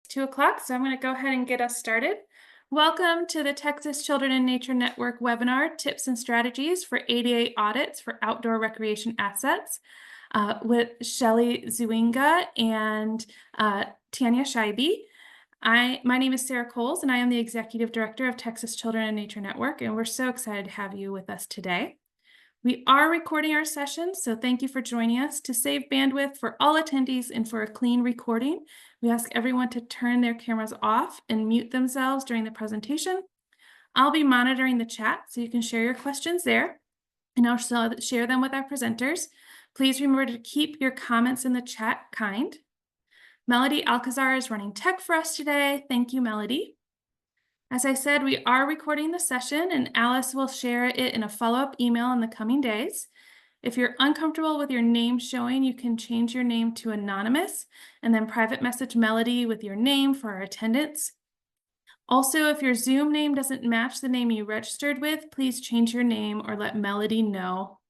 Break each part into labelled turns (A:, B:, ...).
A: 2 o'clock, so I'm going to go ahead and get us started. Welcome to the Texas Children in Nature Network webinar, Tips and Strategies for ADA Audits for Outdoor Recreation Assets, with Shelly Zuinga and Tanya Scheibe. My name is Sarah Coles, and I am the Executive Director of Texas Children in Nature Network, and we're so excited to have you with us today. We are recording our session, so thank you for joining us. To save bandwidth for all attendees and for a clean recording, we ask everyone to turn their cameras off and mute themselves during the presentation. I'll be monitoring the chat, so you can share your questions there, and I'll share them with our presenters. Please remember to keep your comments in the chat kind. Melody Alcazar is running tech for us today. Thank you, Melody. As I said, we are recording the session, and Alice will share it in a follow-up email in the coming days. If you're uncomfortable with your name showing, you can change your name to anonymous and then private message Melody with your name for our attendance. Also, if your Zoom name doesn't match the name you registered with, please change your name or let Melody know.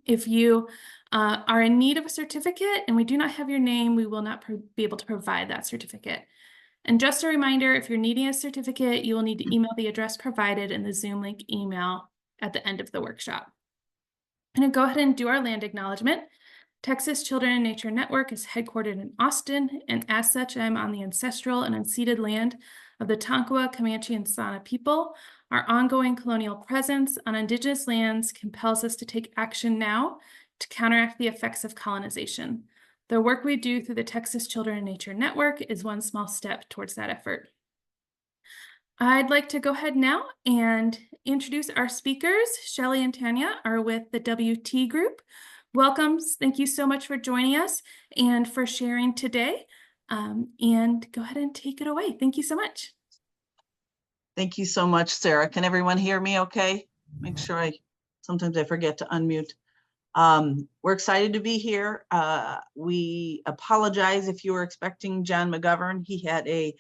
A: If you are in need of a certificate and we do not have your name, we will not be able to provide that certificate. And just a reminder, if you're needing a certificate, you will need to email the address provided in the Zoom link email at the end of the workshop. I'm going to go ahead and do our land acknowledgement. Texas Children in Nature Network is headquartered in Austin, and as such, I'm on the ancestral and unceded land of the Tonkawa, Comanche, and Sana people. Our ongoing colonial presence on Indigenous lands compels us to take action now to counteract the effects of colonization. The work we do through the Texas Children in Nature Network is one small step towards that effort. I'd like to go ahead now and introduce our speakers. Shelly and Tanya are with the WT group. Welcome. Thank you so much for joining us and for sharing today. And go ahead and take it away. Thank you so much.
B: Thank you so much, Sarah. Can everyone hear me okay? Make sure sometimes I forget to unmute. We're excited to be here. We apologize if you were expecting John McGovern. He had a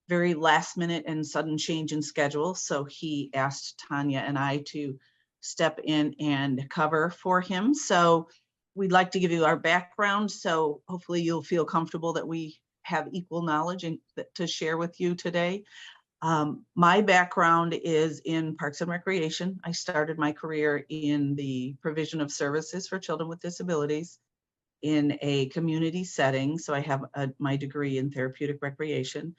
B: very last minute and sudden change in schedule, so he asked Tanya and I to step in and cover for him. So we'd like to give you our background, so hopefully you'll feel comfortable that we have equal knowledge and to share with you today. My background is in Parks and Recreation. I started my career in the provision of services for children with disabilities in a community setting. So I have my degree in therapeutic recreation.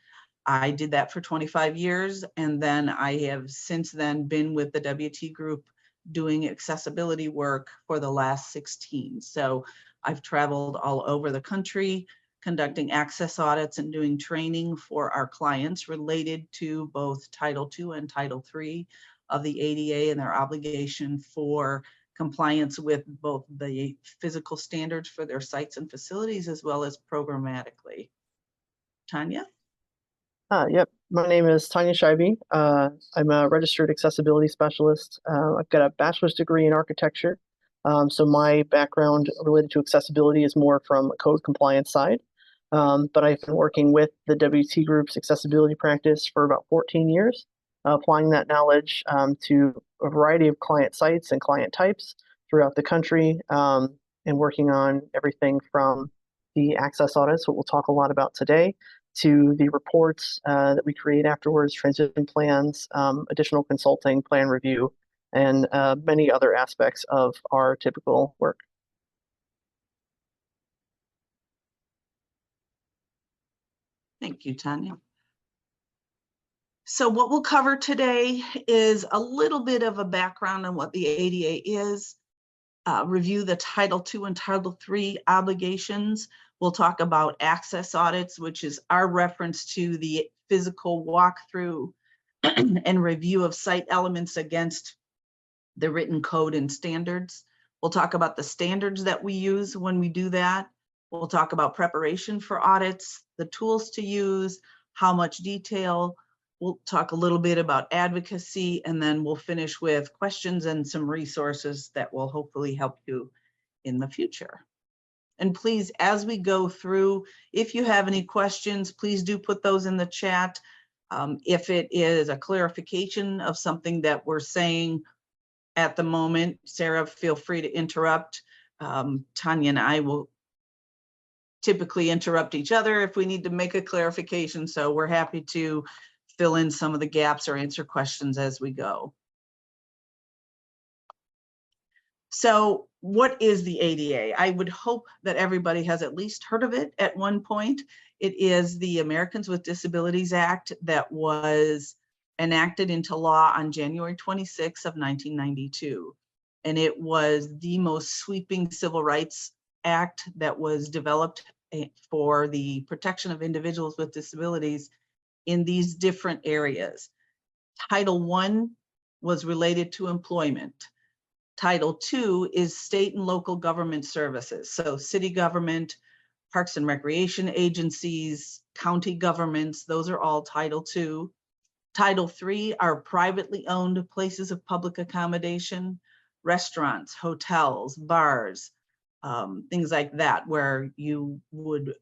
B: I did that for 25 years, and then I have since then been with the WT group doing accessibility work for the last 16. So I've traveled all over the country, conducting access audits and doing training for our clients related to both Title II and Title III of the ADA and their obligation for compliance with both the physical standards for their sites and facilities, as well as programmatically. Tanya?
C: Yep, my name is Tanya Scheibe. I'm a registered accessibility specialist. I've got a bachelor's degree in architecture. So my background related to accessibility is more from a code compliance side. But I've been working with the WT Group's accessibility practice for about 14 years, applying that knowledge to a variety of client sites and client types throughout the country, and working on everything from the access audits, what we'll talk a lot about today, to the reports that we create afterwards, transition plans, additional consulting, plan review, and many other aspects of our typical work.
B: Thank you, Tanya. So what we'll cover today is a little bit of a background on what the ADA is, review the Title II and Title III obligations. We'll talk about access audits, which is our reference to the physical walkthrough and review of site elements against the written code and standards. We'll talk about the standards that we use when we do that. We'll talk about preparation for audits, the tools to use, how much detail. We'll talk a little bit about advocacy, and then we'll finish with questions and some resources that will hopefully help you in the future. And please, as we go through, if you have any questions, please do put those in the chat. If it is a clarification of something that we're saying at the moment, Sarah, feel free to interrupt. Tanya and I will typically interrupt each other if we need to make a clarification. So we're happy to fill in some of the gaps or answer questions as we go. So what is the ADA? I would hope that everybody has at least heard of it at one point. It is the Americans with Disabilities Act that was enacted into law on January 26 of 1992. And it was the most sweeping civil rights act that was developed for the protection of individuals with disabilities in these different areas. Title I was related to employment. Title II is state and local government services. So city government, parks and recreation agencies, county governments, those are all Title II. Title III are privately owned places of public accommodation, restaurants, hotels, bars, things like that, where you would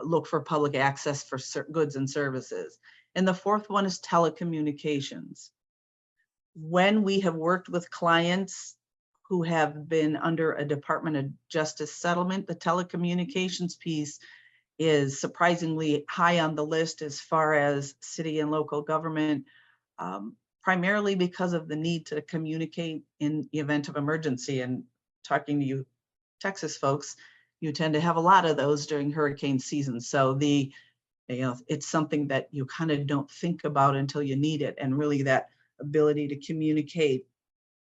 B: look for public access for goods and services. And the fourth one is telecommunications. When we have worked with clients who have been under a Department of Justice settlement, the telecommunications piece is surprisingly high on the list as far as city and local government, primarily because of the need to communicate in the event of emergency. And talking to you Texas folks, you tend to have a lot of those during hurricane season. So it's something that you kind of don't think about until you need it. And really that ability to communicate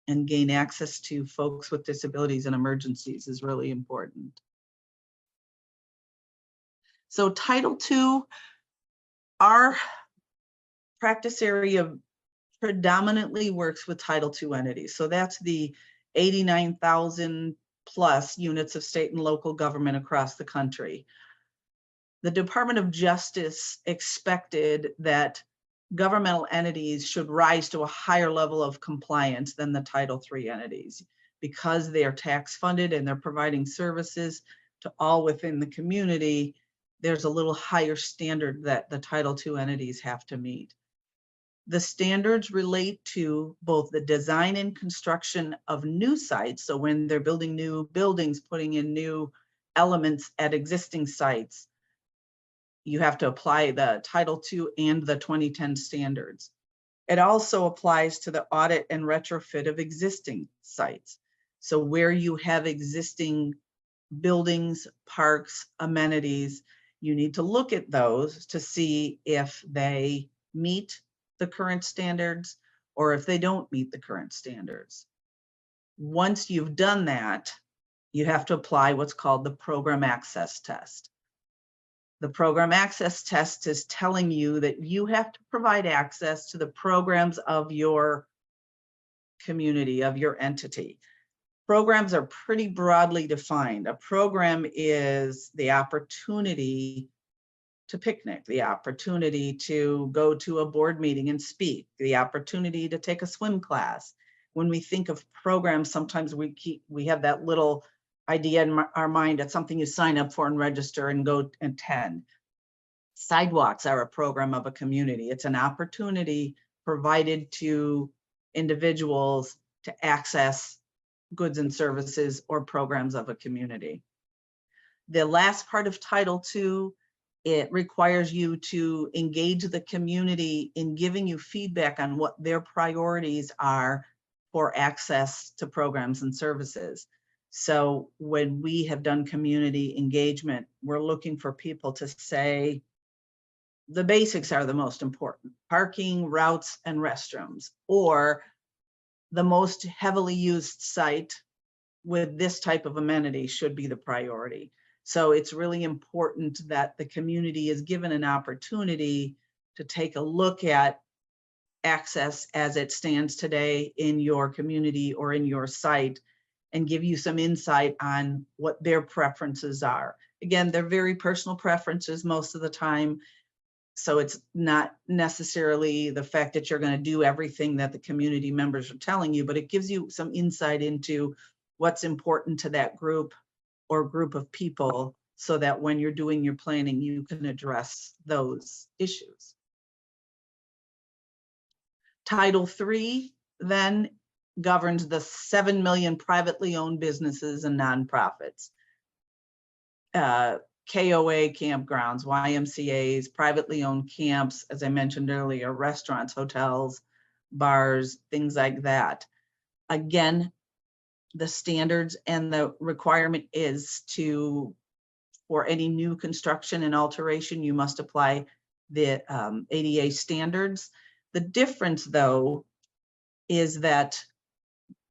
B: and gain access to folks with disabilities and emergencies is really important. So Title II, our practice area predominantly works with Title II entities. So that's the 89,000 plus units of state and local government across the country. The Department of Justice expected that governmental entities should rise to a higher level of compliance than the Title III entities because they are tax funded and they're providing services to all within the community. There's a little higher standard that the Title II entities have to meet. The standards relate to both the design and construction of new sites. So when they're building new buildings, putting in new elements at existing sites, you have to apply the Title II and the 2010 standards. It also applies to the audit and retrofit of existing sites. So where you have existing buildings, parks, amenities, you need to look at those to see if they meet the current standards or if they don't meet the current standards. Once you've done that, you have to apply what's called the program access test. The program access test is telling you that you have to provide access to the programs of your community, of your entity. Programs are pretty broadly defined. A program is the opportunity to picnic, the opportunity to go to a board meeting and speak, the opportunity to take a swim class. When we think of programs, sometimes we have that little idea in our mind that's something you sign up for and register and go attend. Sidewalks are a program of a community. It's an opportunity provided to individuals to access goods and services or programs of a community. The last part of Title II, it requires you to engage the community in giving you feedback on what their priorities are for access to programs and services. So when we have done community engagement, we're looking for people to say, the basics are the most important: parking, routes, and restrooms, or the most heavily used site with this type of amenity should be the priority. So it's really important that the community is given an opportunity to take a look at access as it stands today in your community or in your site and give you some insight on what their preferences are. Again, they're very personal preferences most of the time. So it's not necessarily the fact that you're going to do everything that the community members are telling you, but it gives you some insight into what's important to that group or group of people so that when you're doing your planning, you can address those issues. Title III then governs the 7 million privately owned businesses and nonprofits. KOA campgrounds, YMCAs, privately owned camps, as I mentioned earlier, restaurants, hotels, bars, things like that. Again, the standards and the requirement is for any new construction and alteration, you must apply the ADA standards. The difference, though, is that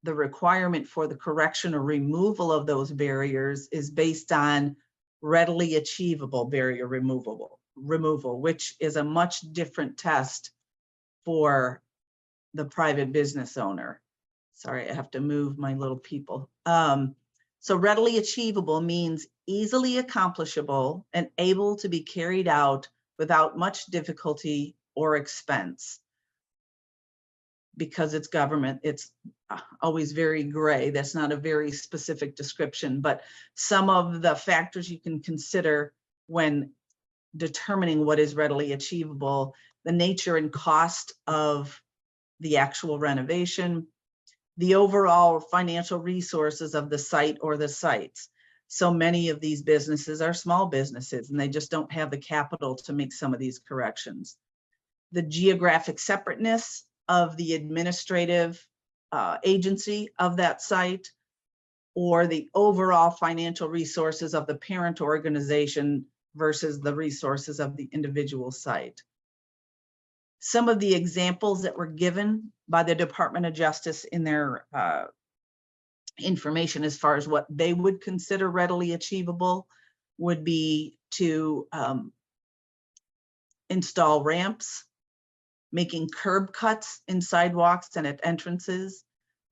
B: the requirement for the correction or removal of those barriers is based on readily achievable barrier removal, which is a much different test for the private business owner. Sorry, I have to move my little people. So readily achievable means easily accomplishable and able to be carried out without much difficulty or expense. Because it's government, it's always very gray. That's not a very specific description, but some of the factors you can consider when determining what is readily achievable: the nature and cost of the actual renovation, the overall financial resources of the site or the sites. So many of these businesses are small businesses and they just don't have the capital to make some of these corrections. The geographic separateness of the administrative agency of that site, or the overall financial resources of the parent organization versus the resources of the individual site. Some of the examples that were given by the Department of Justice in their information as far as what they would consider readily achievable would be to install ramps, making curb cuts in sidewalks and at entrances,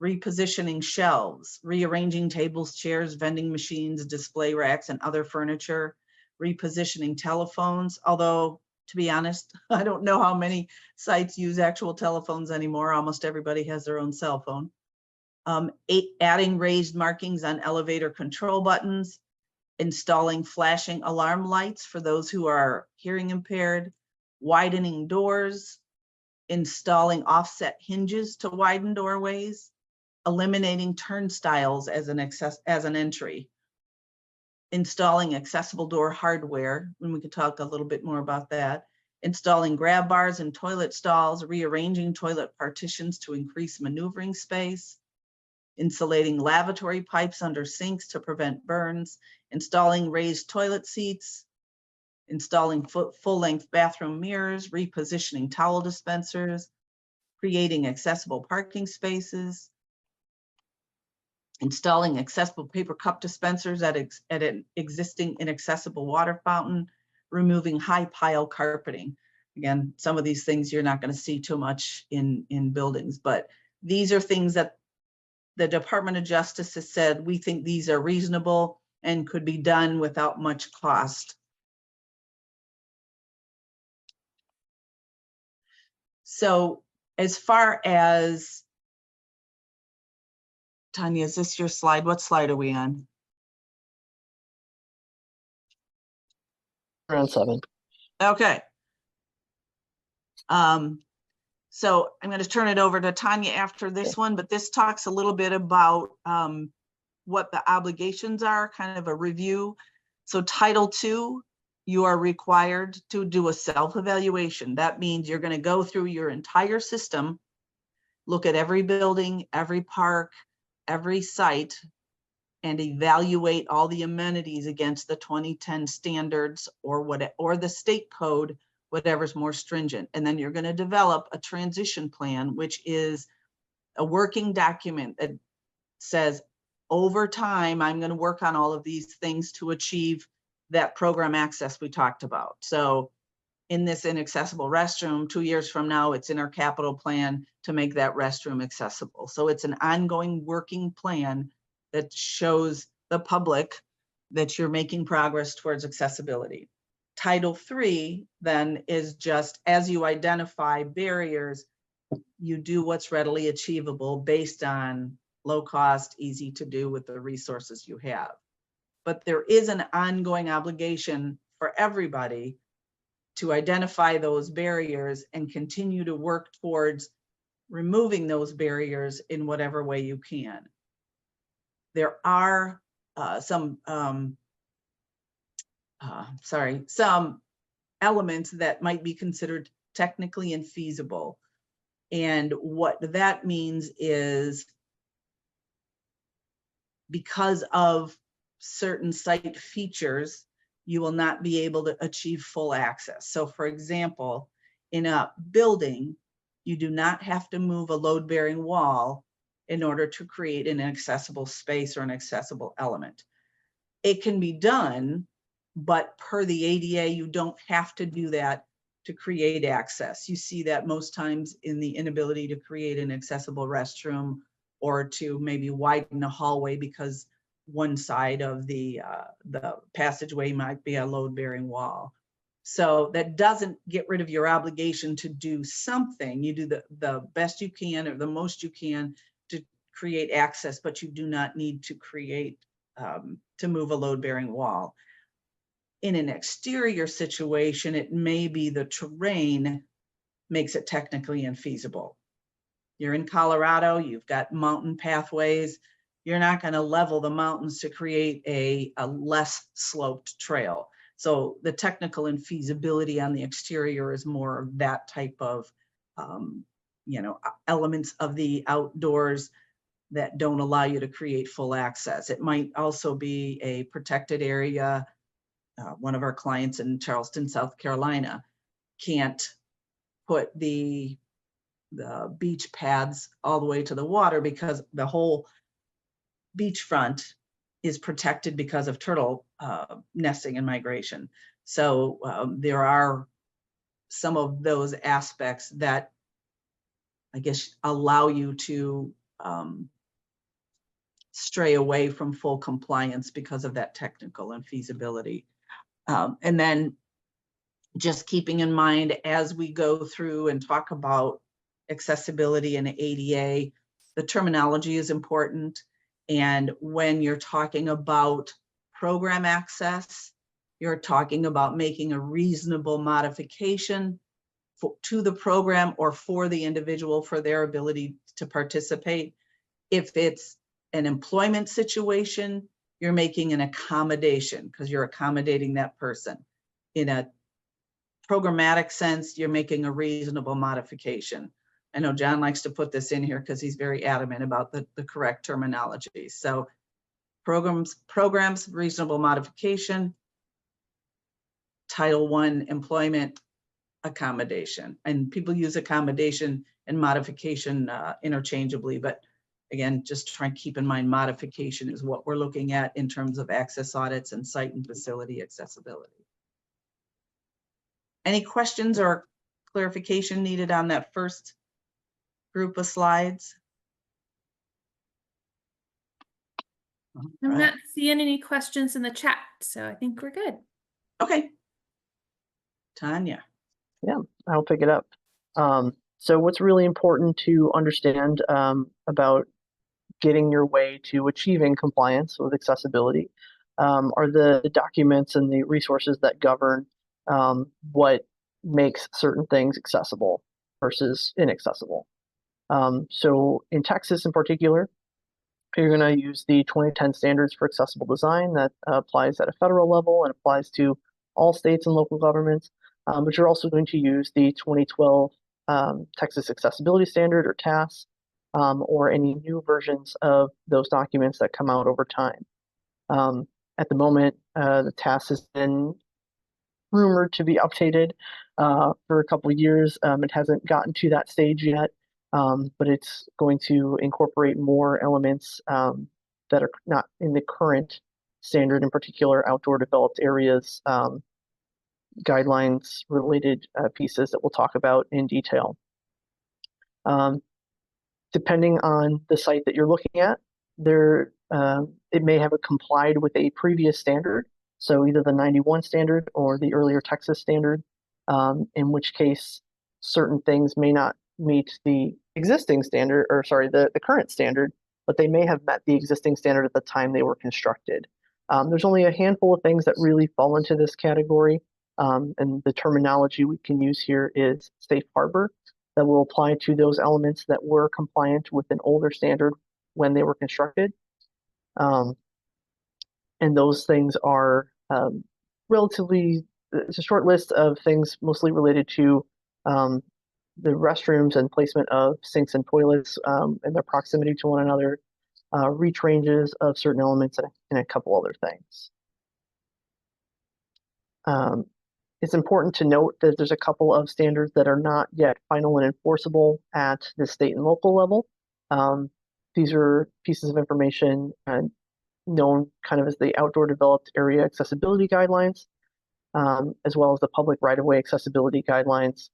B: repositioning shelves, rearranging tables, chairs, vending machines, display racks, and other furniture, repositioning telephones, although to be honest, I don't know how many sites use actual telephones anymore. Almost everybody has their own cell phone. Adding raised markings on elevator control buttons, installing flashing alarm lights for those who are hearing impaired, widening doors, installing offset hinges to widen doorways, eliminating turnstiles as an entry, installing accessible door hardware, and we could talk a little bit more about that, installing grab bars in toilet stalls, rearranging toilet partitions to increase maneuvering space, insulating lavatory pipes under sinks to prevent burns, installing raised toilet seats, installing full-length bathroom mirrors, repositioning towel dispensers, creating accessible parking spaces, installing accessible paper cup dispensers at an existing inaccessible water fountain, removing high pile carpeting. Again, some of these things you're not going to see too much in buildings, but these are things that the Department of Justice has said, we think these are reasonable and could be done without much cost. So as far as, Tanya, is this your slide? What slide are we on?
C: Around 7.
B: Okay. So I'm going to turn it over to Tanya after this one, but this talks a little bit about what the obligations are, kind of a review. So Title II, you are required to do a self-evaluation. That means you're going to go through your entire system, look at every building, every park, every site, and evaluate all the amenities against the 2010 standards or the state code, whatever's more stringent. And then you're going to develop a transition plan, which is a working document that says, over time, I'm going to work on all of these things to achieve that program access we talked about. So in this inaccessible restroom, 2 years from now, it's in our capital plan to make that restroom accessible. So it's an ongoing working plan that shows the public that you're making progress towards accessibility. Title III then is just, as you identify barriers, you do what's readily achievable based on low cost, easy to do with the resources you have. But there is an ongoing obligation for everybody to identify those barriers and continue to work towards removing those barriers in whatever way you can. There are some some elements that might be considered technically infeasible. And what that means is because of certain site features, you will not be able to achieve full access. So for example, in a building, you do not have to move a load-bearing wall in order to create an accessible space or an accessible element. It can be done, but per the ADA, you don't have to do that to create access. You see that most times in the inability to create an accessible restroom or to maybe widen a hallway because one side of the passageway might be a load-bearing wall. So that doesn't get rid of your obligation to do something. You do the best you can or the most you can to create access, but you do not need to create, to move a load-bearing wall. In an exterior situation, it may be the terrain makes it technically infeasible. You're in Colorado, you've got mountain pathways. You're not going to level the mountains to create a less sloped trail. So the technical infeasibility on the exterior is more of that type of, elements of the outdoors that don't allow you to create full access. It might also be a protected area. One of our clients in Charleston, South Carolina, can't put the beach paths all the way to the water because the whole beachfront is protected because of turtle nesting and migration. So there are some of those aspects that I guess allow you to stray away from full compliance because of that technical infeasibility. And then just keeping in mind as we go through and talk about accessibility and ADA, the terminology is important. And when you're talking about program access, you're talking about making a reasonable modification to the program or for the individual for their ability to participate. If it's an employment situation, you're making an accommodation because you're accommodating that person. In a programmatic sense, you're making a reasonable modification. I know John likes to put this in here because he's very adamant about the correct terminology. So programs, reasonable modification, Title I, employment, accommodation. And people use accommodation and modification interchangeably, but again, just try and keep in mind modification is what we're looking at in terms of access audits and site and facility accessibility. Any questions or clarification needed on that first group of slides?
A: I'm not seeing any questions in the chat, so I think we're good.
B: Okay. Tanya.
C: Yeah, I'll pick it up. So what's really important to understand about getting your way to achieving compliance with accessibility are the documents and the resources that govern what makes certain things accessible versus inaccessible. So in Texas in particular, you're going to use the 2010 standards for accessible design that applies at a federal level and applies to all states and local governments. But you're also going to use the 2012 Texas Accessibility Standard or TAS, or any new versions of those documents that come out over time. At the moment, the TAS has been rumored to be updated for a couple of years. It hasn't gotten to that stage yet, but it's going to incorporate more elements that are not in the current standard, in particular outdoor developed areas guidelines related pieces that we'll talk about in detail. Depending on the site that you're looking at, it may have complied with a previous standard, so either the 91 standard or the earlier Texas standard, in which case certain things may not meet the existing standard, or sorry, the current standard, but they may have met the existing standard at the time they were constructed. There's only a handful of things that really fall into this category, and the terminology we can use here is safe harbor that will apply to those elements that were compliant with an older standard when they were constructed. And those things are it's a short list of things mostly related to the restrooms and placement of sinks and toilets and their proximity to one another, reach ranges of certain elements, and a couple other things. It's important to note that there's a couple of standards that are not yet final and enforceable at the state and local level. These are pieces of information known kind of as the Outdoor Developed Area Accessibility Guidelines, as well as the Public Right-of-Way Accessibility Guidelines.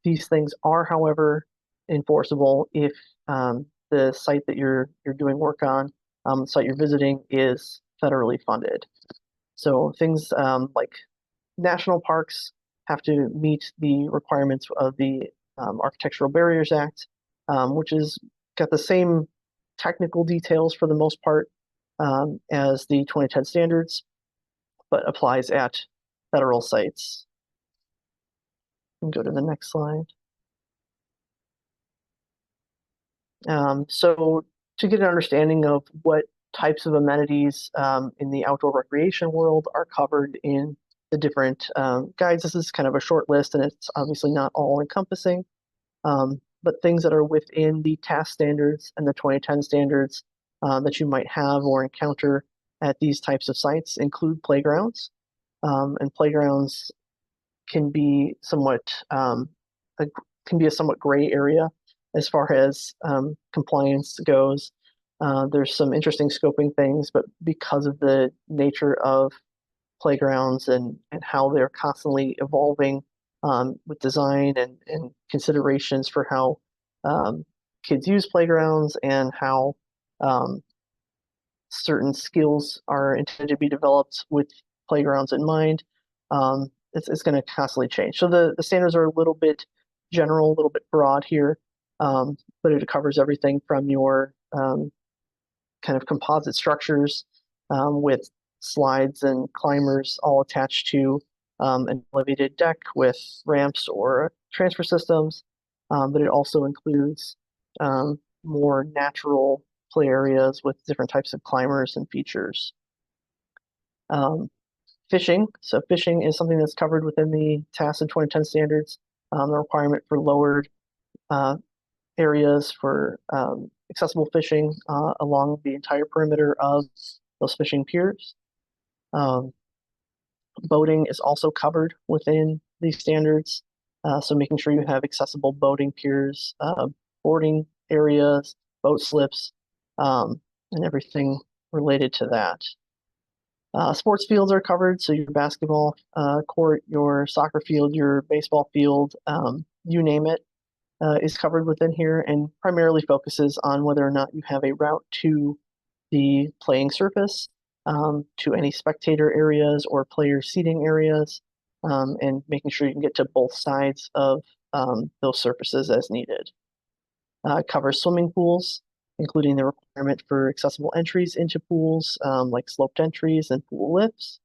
C: These things are, however, enforceable if the site that you're doing work on, the site you're visiting, is federally funded. So things like national parks have to meet the requirements of the Architectural Barriers Act, which has got the same technical details for the most part as the 2010 standards, but applies at federal sites. Go to the next slide. So to get an understanding of what types of amenities in the outdoor recreation world are covered in the different guides, this is kind of a short list, and it's obviously not all encompassing, but things that are within the TAS standards and the 2010 standards that you might have or encounter at these types of sites include playgrounds, and playgrounds can be a somewhat gray area as far as compliance goes. There's some interesting scoping things, but because of the nature of playgrounds and how they're constantly evolving with design and considerations for how kids use playgrounds and how certain skills are intended to be developed with playgrounds in mind, it's going to constantly change. So the standards are a little bit general, a little bit broad here, but it covers everything from your kind of composite structures with slides and climbers all attached to an elevated deck with ramps or transfer systems, but it also includes more natural play areas with different types of climbers and features. Fishing. So fishing is something that's covered within the TAS and 2010 standards. The requirement for lowered areas for accessible fishing along the entire perimeter of those fishing piers. Boating is also covered within these standards. So making sure you have accessible boating piers, boarding areas, boat slips, and everything related to that. Sports fields are covered, so your basketball court, your soccer field, your baseball field, you name it, is covered within here, and primarily focuses on whether or not you have a route to the playing surface, to any spectator areas or player seating areas, and making sure you can get to both sides of those surfaces as needed. It covers swimming pools, including the requirement for accessible entries into pools, like sloped entries and pool lifts.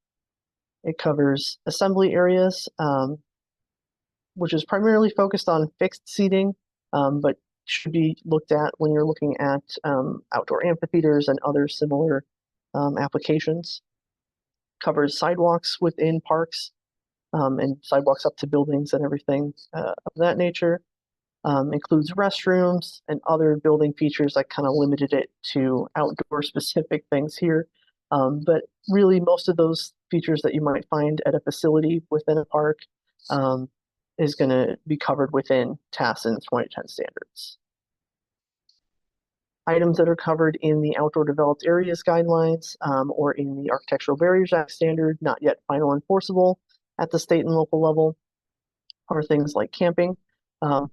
C: It covers assembly areas, which is primarily focused on fixed seating, but should be looked at when you're looking at outdoor amphitheaters and other similar applications. Covers sidewalks within parks and sidewalks up to buildings and everything of that nature. Includes restrooms and other building features. I kind of limited it to outdoor specific things here. But really most of those features that you might find at a facility within a park is going to be covered within TAS and 2010 standards. Items that are covered in the Outdoor Developed Areas Guidelines or in the Architectural Barriers Act standard, not yet final enforceable at the state and local level, are things like camping.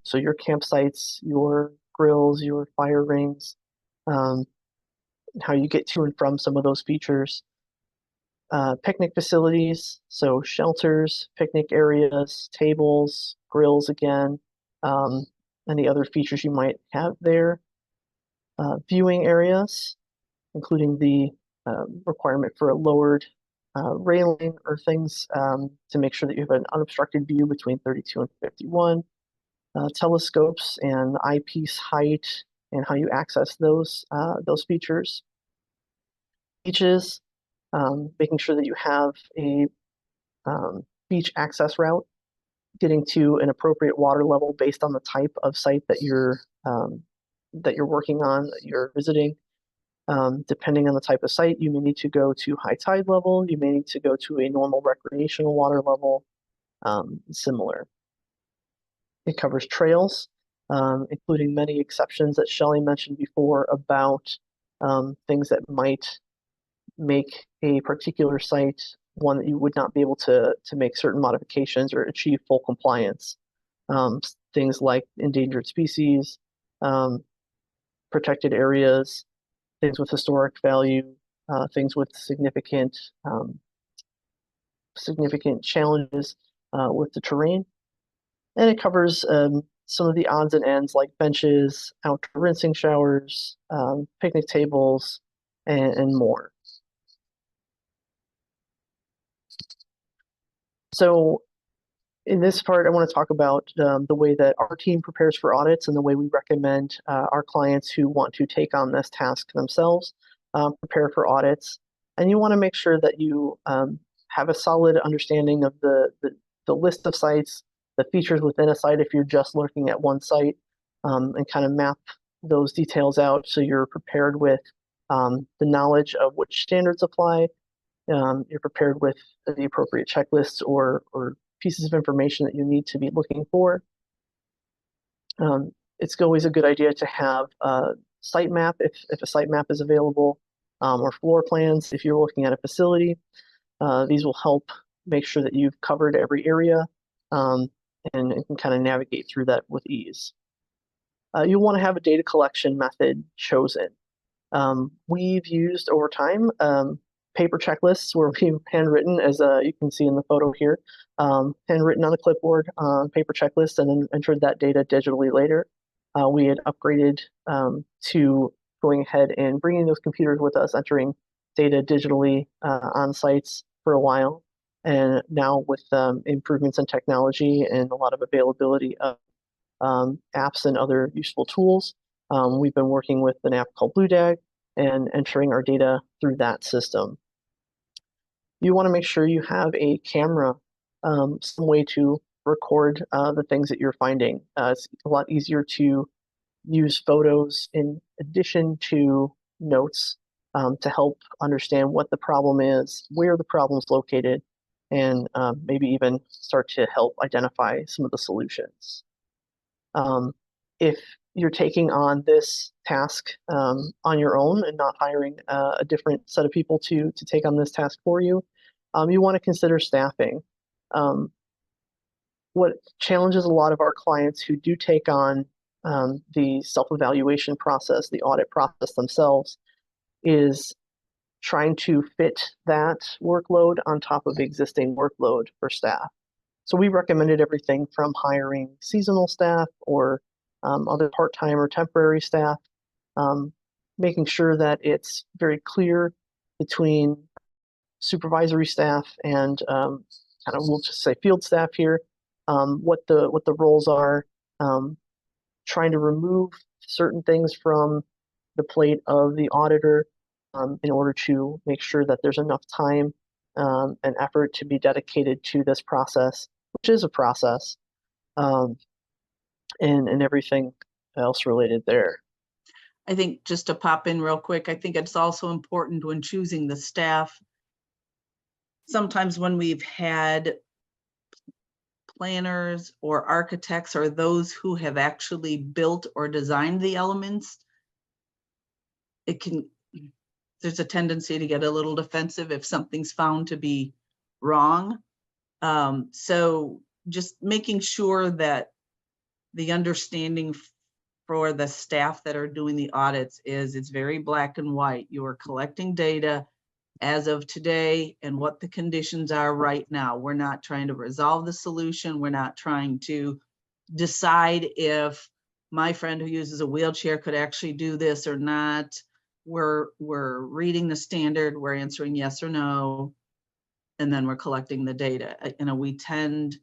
C: So your campsites, your grills, your fire rings, how you get to and from some of those features. Picnic facilities, so shelters, picnic areas, tables, grills again, any other features you might have there. Viewing areas, including the requirement for a lowered railing or things to make sure that you have an unobstructed view between 32 and 51. Telescopes and eyepiece height and how you access those features. Beaches, making sure that you have a beach access route, getting to an appropriate water level based on the type of site that you're working on, that you're visiting. Depending on the type of site, you may need to go to high tide level, you may need to go to a normal recreational water level, similar. It covers trails, including many exceptions that Shelley mentioned before about things that might make a particular site one that you would not be able to make certain modifications or achieve full compliance. Things like endangered species, protected areas, things with historic value, things with significant challenges with the terrain. And it covers some of the odds and ends like benches, outdoor rinsing showers, picnic tables, and more. So in this part, I want to talk about the way that our team prepares for audits and the way we recommend our clients who want to take on this task themselves prepare for audits. And you want to make sure that you have a solid understanding of the list of sites, the features within a site if you're just looking at one site, and kind of map those details out so you're prepared with the knowledge of which standards apply. You're prepared with the appropriate checklists or pieces of information that you need to be looking for. It's always a good idea to have a site map if a site map is available, or floor plans if you're looking at a facility. These will help make sure that you've covered every area and can kind of navigate through that with ease. You'll want to have a data collection method chosen. We've used over time paper checklists where we've handwritten, as you can see in the photo here, handwritten on a clipboard paper checklist and then entered that data digitally later. We had upgraded to going ahead and bringing those computers with us, entering data digitally on sites for a while. And now with improvements in technology and a lot of availability of apps and other useful tools, we've been working with an app called BlueDag and entering our data through that system. You want to make sure you have a camera, some way to record the things that you're finding. It's a lot easier to use photos in addition to notes to help understand what the problem is, where the problem is located, and maybe even start to help identify some of the solutions. If you're taking on this task on your own and not hiring a different set of people to take on this task for you, you want to consider staffing. What challenges a lot of our clients who do take on the self-evaluation process, the audit process themselves, is trying to fit that workload on top of the existing workload for staff. So we recommended everything from hiring seasonal staff or other part-time or temporary staff, making sure that it's very clear between supervisory staff and kind of, we'll just say field staff here, what the roles are, trying to remove certain things from the plate of the auditor in order to make sure that there's enough time and effort to be dedicated to this process, which is a process, and everything else related there.
B: I think just to pop in real quick, I think it's also important when choosing the staff. Sometimes when we've had planners or architects or those who have actually built or designed the elements, there's a tendency to get a little defensive if something's found to be wrong. So just making sure that the understanding for the staff that are doing the audits is it's very black and white. You are collecting data as of today and what the conditions are right now. We're not trying to resolve the solution. We're not trying to decide if my friend who uses a wheelchair could actually do this or not. We're reading the standard, we're answering yes or no, and then we're collecting the data. We tend,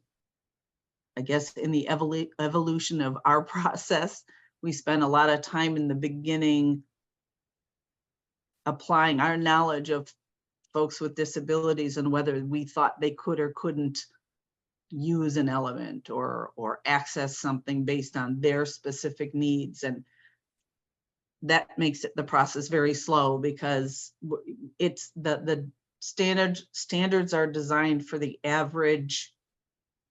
B: I guess, in the evolution of our process, we spend a lot of time in the beginning applying our knowledge of folks with disabilities and whether we thought they could or couldn't use an element or access something based on their specific needs. And that makes the process very slow, because it's the standards are designed for the average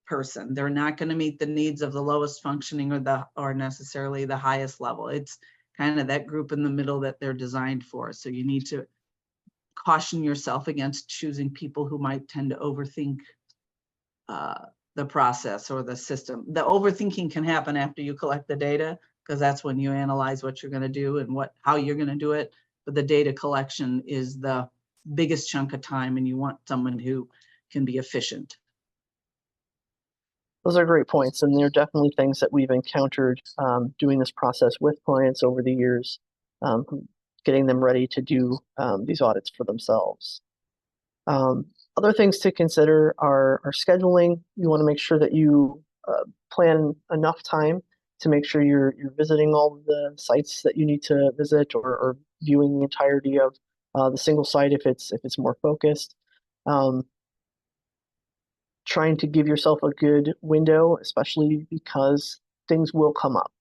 B: person. They're not going to meet the needs of the lowest functioning or necessarily the highest level. It's kind of that group in the middle that they're designed for. So you need to caution yourself against choosing people who might tend to overthink the process or the system. The overthinking can happen after you collect the data, because that's when you analyze what you're going to do and how you're going to do it. But the data collection is the biggest chunk of time, and you want someone who can be efficient.
C: Those are great points, and they're definitely things that we've encountered doing this process with clients over the years, getting them ready to do these audits for themselves. Other things to consider are scheduling. You want to make sure that you plan enough time to make sure you're visiting all of the sites that you need to visit, or viewing the entirety of the single site if it's more focused. Trying to give yourself a good window, especially because things will come up.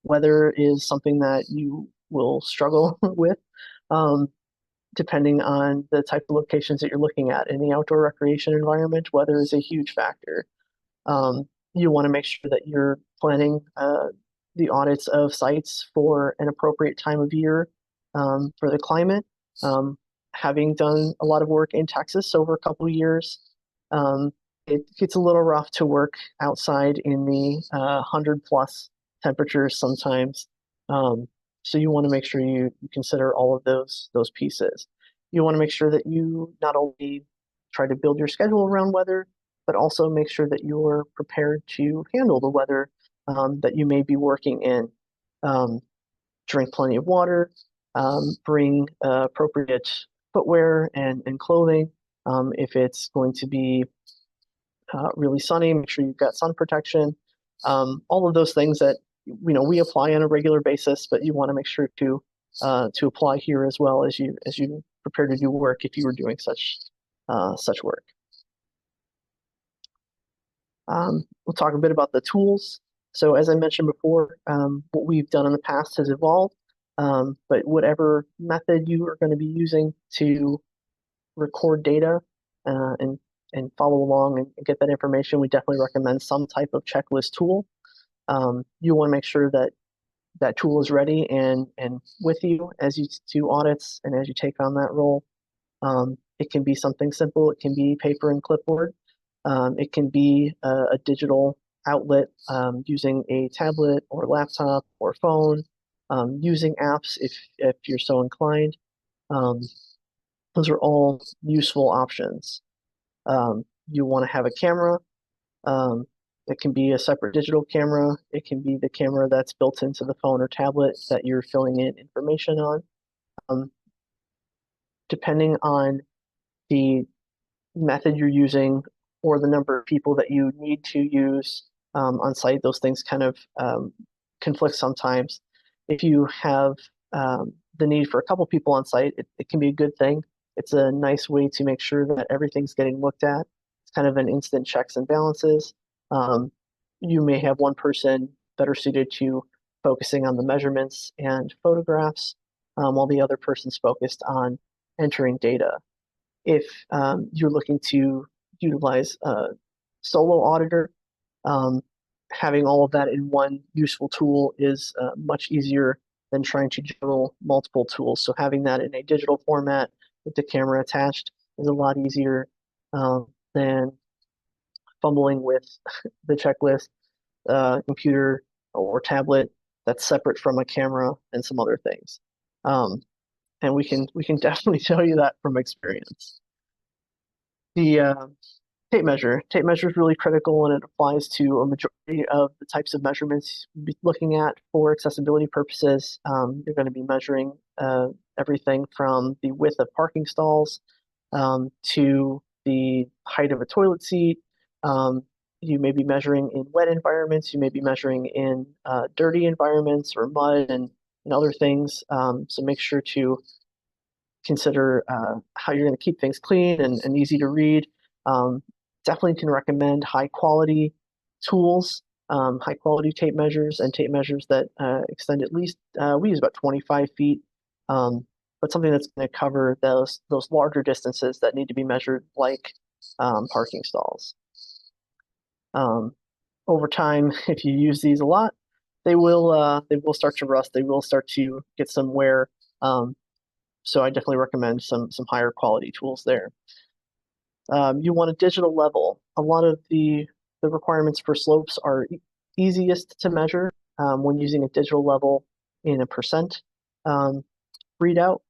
C: Weather is something that you will struggle with, depending on the type of locations that you're looking at. In the outdoor recreation environment, weather is a huge factor. You want to make sure that you're planning the audits of sites for an appropriate time of year for the climate. Having done a lot of work in Texas over a couple of years, it gets a little rough to work outside in the 100+ temperatures sometimes. So you want to make sure you consider all of those pieces. You want to make sure that you not only try to build your schedule around weather, but also make sure that you're prepared to handle the weather that you may be working in. Drink plenty of water, bring appropriate footwear and clothing. If it's going to be really sunny, make sure you've got sun protection. All of those things that we apply on a regular basis, but you want to make sure to apply here as well as you prepare to do work if you were doing such work. We'll talk a bit about the tools. So as I mentioned before, what we've done in the past has evolved, but whatever method you are going to be using to record data and follow along and get that information, we definitely recommend some type of checklist tool. You want to make sure that that tool is ready and with you as you do audits and as you take on that role. It can be something simple. It can be paper and clipboard. It can be a digital outlet using a tablet or laptop or phone, using apps if you're so inclined. Those are all useful options. You want to have a camera. It can be a separate digital camera. It can be the camera that's built into the phone or tablet that you're filling in information on. Depending on the method you're using or the number of people that you need to use on site, those things kind of conflict sometimes. If you have the need for a couple people on site, it can be a good thing. It's a nice way to make sure that everything's getting looked at. It's kind of an instant checks and balances. You may have one person better suited to focusing on the measurements and photographs, while the other person's focused on entering data. If you're looking to utilize a solo auditor, having all of that in one useful tool is much easier than trying to juggle multiple tools. So having that in a digital format with the camera attached is a lot easier than fumbling with the checklist, computer or tablet that's separate from a camera and some other things. And we can definitely tell you that from experience. The tape measure is really critical, and it applies to a majority of the types of measurements you'll be looking at for accessibility purposes. You're going to be measuring everything from the width of parking stalls to the height of a toilet seat. You may be measuring in wet environments. You may be measuring in dirty environments or mud and other things. So make sure to consider how you're going to keep things clean and easy to read. Definitely can recommend high quality tools, high quality tape measures and tape measures that extend at least, we use about 25 feet, but something that's going to cover those larger distances that need to be measured, like parking stalls. Over time, if you use these a lot, they will start to rust. They will start to get some wear. So I definitely recommend some higher quality tools there. You want a digital level. A lot of the requirements for slopes are easiest to measure when using a digital level in a percent readout.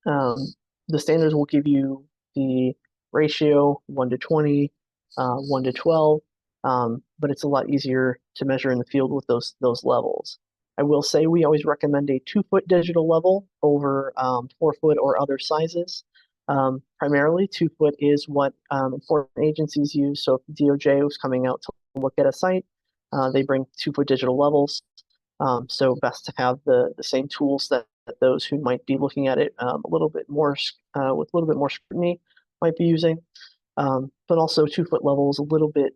C: The standards will give you the ratio 1 to 20, 1 to 12, but it's a lot easier to measure in the field with those levels. I will say we always recommend a 2-foot digital level over 4-foot or other sizes. Primarily, 2-foot is what enforcement agencies use. So if DOJ was coming out to look at a site, they bring 2-foot digital levels. So best to have the same tools that those who might be looking at it a little bit more with a little bit more scrutiny might be using. But also 2-foot level is a little bit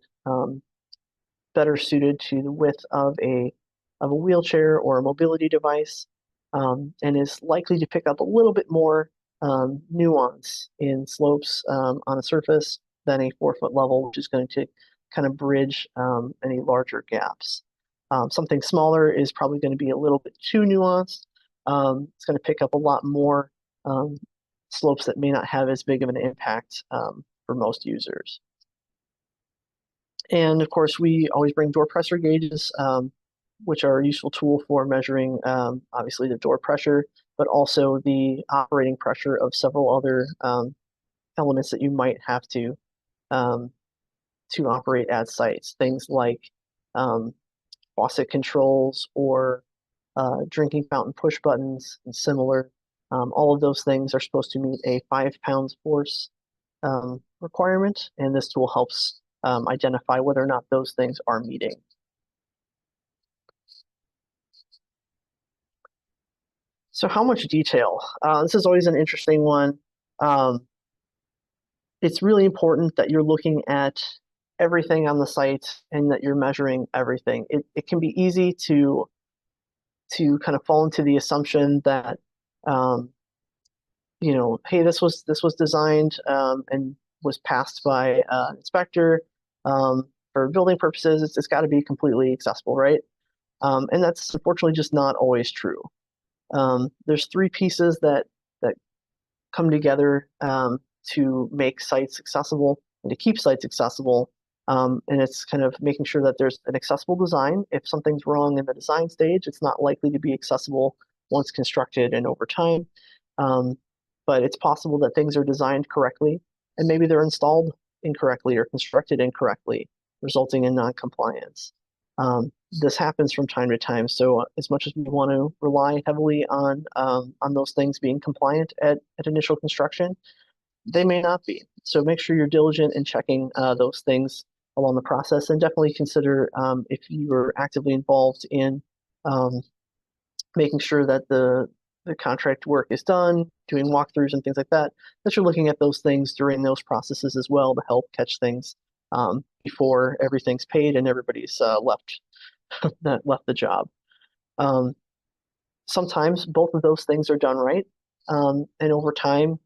C: better suited to the width of a wheelchair or a mobility device, and is likely to pick up a little bit more nuance in slopes on a surface than a 4-foot level, which is going to kind of bridge any larger gaps. Something smaller is probably going to be a little bit too nuanced. It's going to pick up a lot more slopes that may not have as big of an impact for most users. And of course, we always bring door pressure gauges, which are a useful tool for measuring obviously the door pressure, but also the operating pressure of several other elements that you might have to operate at sites. Things like faucet controls or drinking fountain push buttons and similar. All of those things are supposed to meet a 5 pounds force requirement, and this tool helps identify whether or not those things are meeting. So how much detail? This is always an interesting one. It's really important that you're looking at everything on the site and that you're measuring everything. It can be easy to kind of fall into the assumption that you know, hey, this was designed and was passed by an inspector for building purposes. It's got to be completely accessible, right? And that's unfortunately just not always true. There's 3 pieces that come together to make sites accessible and to keep sites accessible. And it's kind of making sure that there's an accessible design. If something's wrong in the design stage, it's not likely to be accessible once constructed and over time. But it's possible that things are designed correctly and maybe they're installed incorrectly or constructed incorrectly, resulting in non-compliance. This happens from time to time. So as much as we want to rely heavily on those things being compliant at initial construction, they may not be. So make sure you're diligent in checking those things along the process, and definitely consider if you are actively involved in making sure that the contract work is done, doing walkthroughs and things like that, that you're looking at those things during those processes as well to help catch things before everything's paid and everybody's left the job. Sometimes both of those things are done right, and over time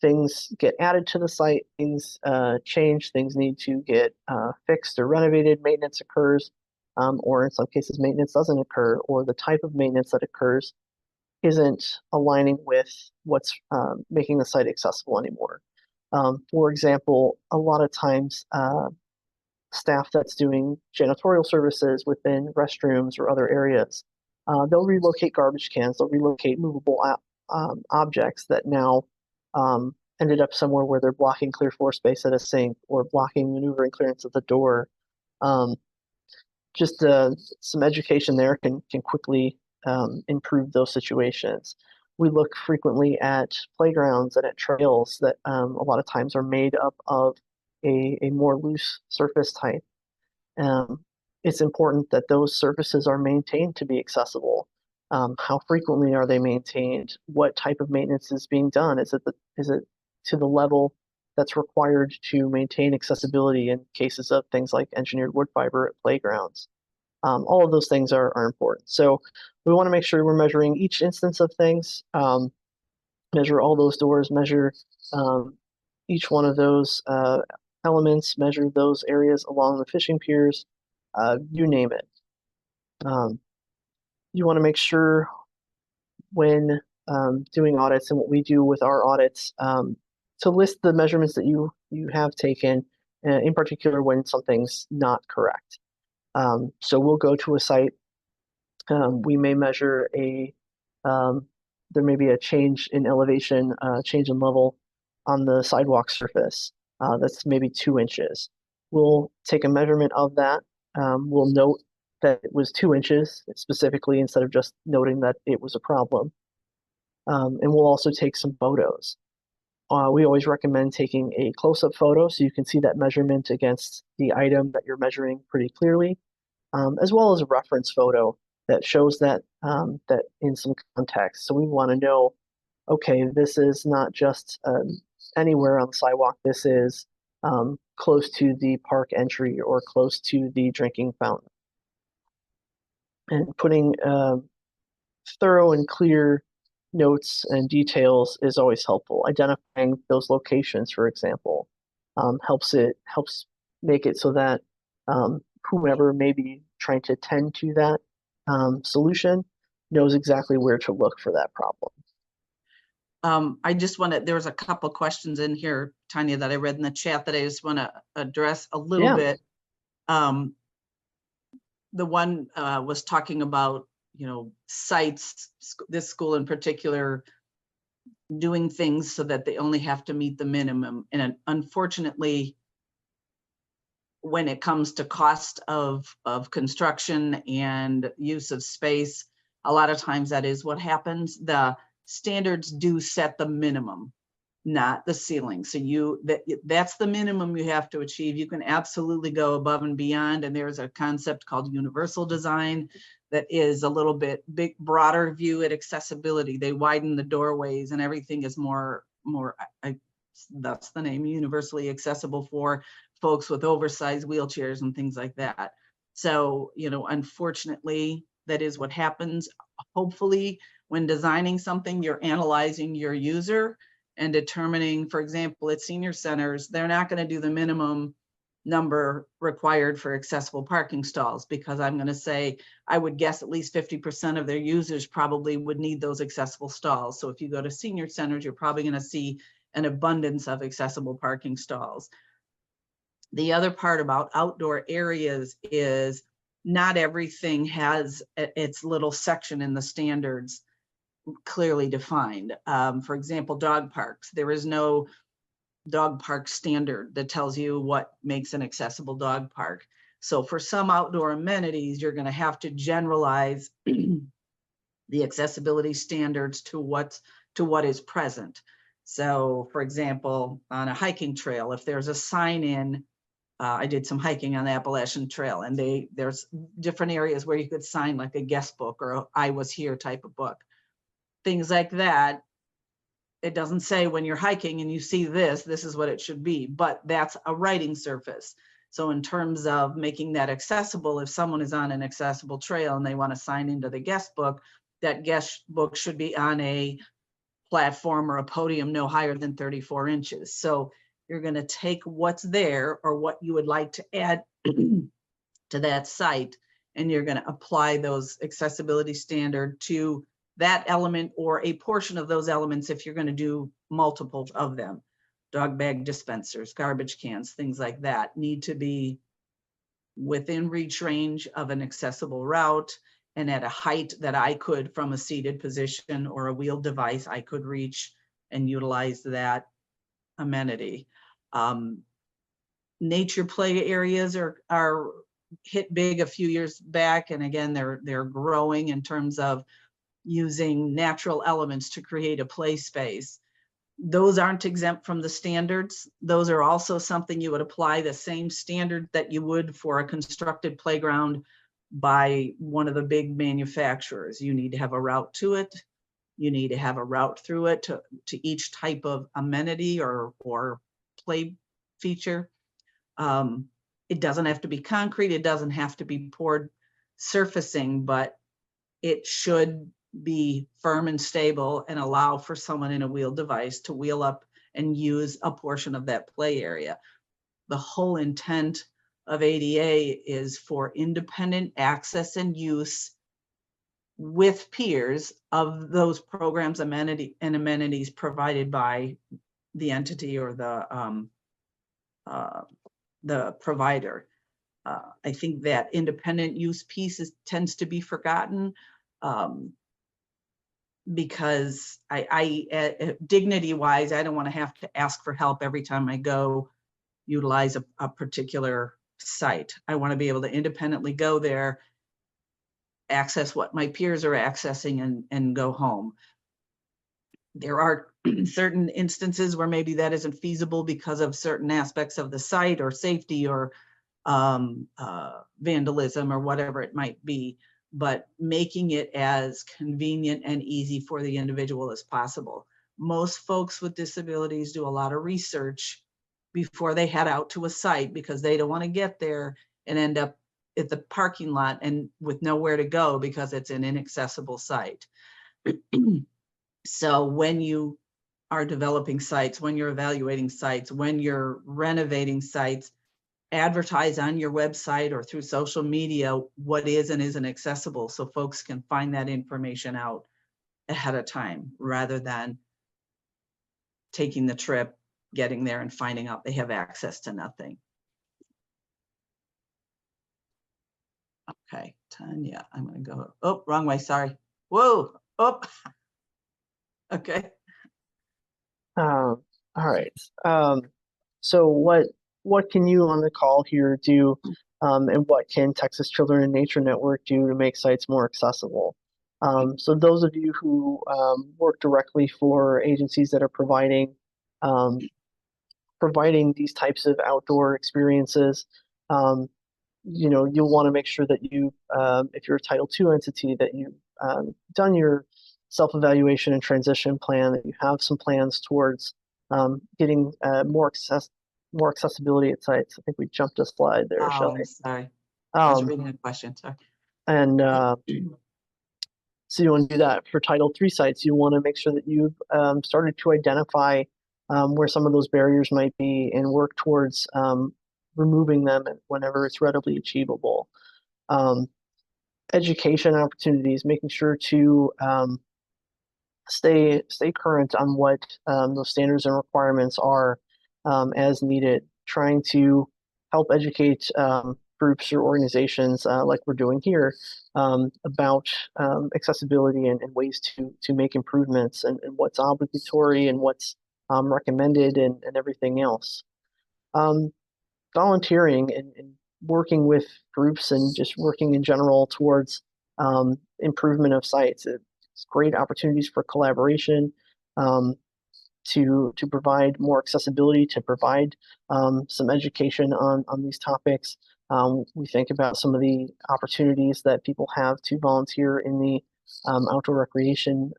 C: things get added to the site, things change, things need to get fixed or renovated, maintenance occurs, or in some cases maintenance doesn't occur, or the type of maintenance that occurs isn't aligning with what's making the site accessible anymore. For example, a lot of times staff that's doing janitorial services within restrooms or other areas, they'll relocate garbage cans, they'll relocate movable objects that now ended up somewhere where they're blocking clear floor space at a sink or blocking maneuvering clearance at the door. Just some education there can quickly improve those situations. We look frequently at playgrounds and at trails that a lot of times are made up of a more loose surface type. It's important that those surfaces are maintained to be accessible. How frequently are they maintained? What type of maintenance is being done? Is it to the level that's required to maintain accessibility in cases of things like engineered wood fiber at playgrounds? All of those things are important. So we want to make sure we're measuring each instance of things, measure all those doors, measure each one of those elements, measure those areas along the fishing piers, you name it. You want to make sure when doing audits, and what we do with our audits, to list the measurements that you have taken, in particular when something's not correct. So we'll go to a site. We may measure there may be a change in elevation, change in level on the sidewalk surface. That's maybe 2 inches. We'll take a measurement of that. We'll note that it was 2 inches specifically, instead of just noting that it was a problem. And we'll also take some photos. We always recommend taking a close-up photo so you can see that measurement against the item that you're measuring pretty clearly, as well as a reference photo that shows that that in some context. So we want to know, okay, this is not just anywhere on the sidewalk. This is close to the park entry or close to the drinking fountain. And putting thorough and clear notes and details is always helpful. Identifying those locations, for example, helps make it so that whomever may be trying to tend to that solution knows exactly where to look for that problem.
B: I just want to, there was a couple questions in here, Tanya, that I read in the chat that I just want to address a little bit. The one was talking about, sites, this school in particular, doing things so that they only have to meet the minimum. And unfortunately, when it comes to cost of construction and use of space, a lot of times that is what happens. The standards do set the minimum, not the ceiling. So that's the minimum you have to achieve. You can absolutely go above and beyond. And there's a concept called universal design that is a little bit broader view at accessibility. They widen the doorways and everything is more that's the name, universally accessible for folks with oversized wheelchairs and things like that. So, unfortunately, that is what happens. Hopefully, when designing something, you're analyzing your user and determining, for example, at senior centers, they're not going to do the minimum number required for accessible parking stalls, because I'm going to say, I would guess at least 50% of their users probably would need those accessible stalls. So if you go to senior centers, you're probably going to see an abundance of accessible parking stalls. The other part about outdoor areas is not everything has its little section in the standards clearly defined. For example, dog parks. There is no dog park standard that tells you what makes an accessible dog park. So for some outdoor amenities, you're going to have to generalize the accessibility standards to what is present. So for example, on a hiking trail, if there's a sign in, I did some hiking on the Appalachian Trail, and there's different areas where you could sign like a guest book or a I was here type of book. Things like that. It doesn't say when you're hiking and you see this is what it should be, but that's a writing surface. So in terms of making that accessible, if someone is on an accessible trail and they want to sign into the guest book, that guest book should be on a platform or a podium no higher than 34 inches. So you're going to take what's there or what you would like to add to that site, and you're going to apply those accessibility standard to that element or a portion of those elements if you're going to do multiple of them. Dog bag dispensers, garbage cans, things like that need to be within reach range of an accessible route and at a height that I could, from a seated position or a wheeled device, I could reach and utilize that amenity. Nature play areas are hit big a few years back, and again, they're growing in terms of using natural elements to create a play space. Those aren't exempt from the standards. Those are also something you would apply the same standard that you would for a constructed playground by one of the big manufacturers. You need to have a route to it. You need to have a route through it to each type of amenity or play feature. It doesn't have to be concrete. It doesn't have to be poured surfacing, but it should be firm and stable and allow for someone in a wheeled device to wheel up and use a portion of that play area. The whole intent of ADA is for independent access and use with peers of those programs, amenities provided by the entity or the provider. I think that independent use piece tends to be forgotten because dignity-wise, I don't want to have to ask for help every time I go utilize a particular site. I want to be able to independently go there, access what my peers are accessing, and go home. There are certain instances where maybe that isn't feasible because of certain aspects of the site or safety or vandalism or whatever it might be, but making it as convenient and easy for the individual as possible. Most folks with disabilities do a lot of research before they head out to a site because they don't want to get there and end up at the parking lot and with nowhere to go because it's an inaccessible site. So when you are developing sites, when you're evaluating sites, when you're renovating sites, advertise on your website or through social media what is and isn't accessible so folks can find that information out ahead of time rather than taking the trip, getting there and finding out they have access to nothing. Okay, Tanya, I'm gonna go, oh, wrong way, sorry. Whoa, oh, okay.
C: All right. So what can you on the call here do, and what can Texas Children in Nature Network do to make sites more accessible? So those of you who work directly for agencies that are providing these types of outdoor experiences, you'll want to make sure that you, if you're a Title II entity, that you've done your self-evaluation and transition plan, that you have some plans towards getting more accessibility at sites. I think we jumped a slide there,
B: Oh,
C: Shelley.
B: I'm sorry. I was reading a question, sorry.
C: And so you want to do that for Title III sites. You want to make sure that you've started to identify where some of those barriers might be and work towards removing them whenever it's readily achievable. Education opportunities, making sure to stay current on what those standards and requirements are as needed, trying to help educate groups or organizations like we're doing here about accessibility and ways to make improvements and what's obligatory and what's recommended and everything else. Volunteering and working with groups and just working in general towards improvement of sites. It's great opportunities for collaboration, to provide more accessibility, to provide some education on these topics. We think about some of the opportunities that people have to volunteer in the outdoor recreation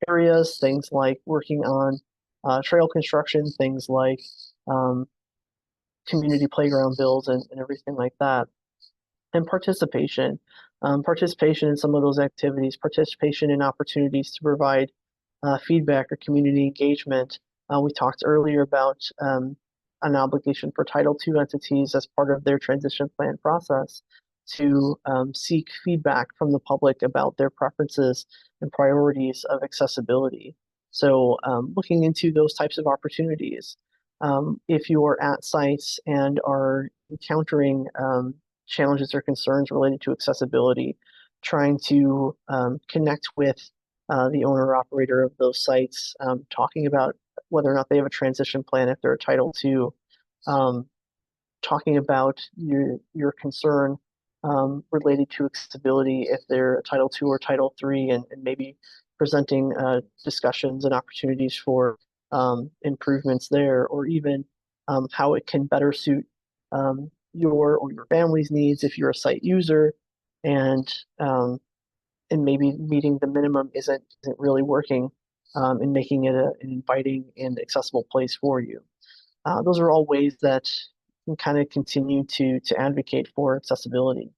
C: areas, things like working on trail construction, things like community playground builds and everything like that. And participation in some of those activities, participation in opportunities to provide feedback or community engagement. We talked earlier about an obligation for Title II entities as part of their transition plan process to seek feedback from the public about their preferences and priorities of accessibility. So looking into those types of opportunities. If you are at sites and are encountering challenges or concerns related to accessibility, trying to connect with the owner or operator of those sites, talking about whether or not they have a transition plan if they're a Title II, talking about your concern related to accessibility if they're a Title II or Title III, and maybe presenting discussions and opportunities for improvements there, or even how it can better suit your or your family's needs if you're a site user, and maybe meeting the minimum isn't really working, and making it an inviting and accessible place for you. Those are all ways that you can kind of continue to advocate for accessibility.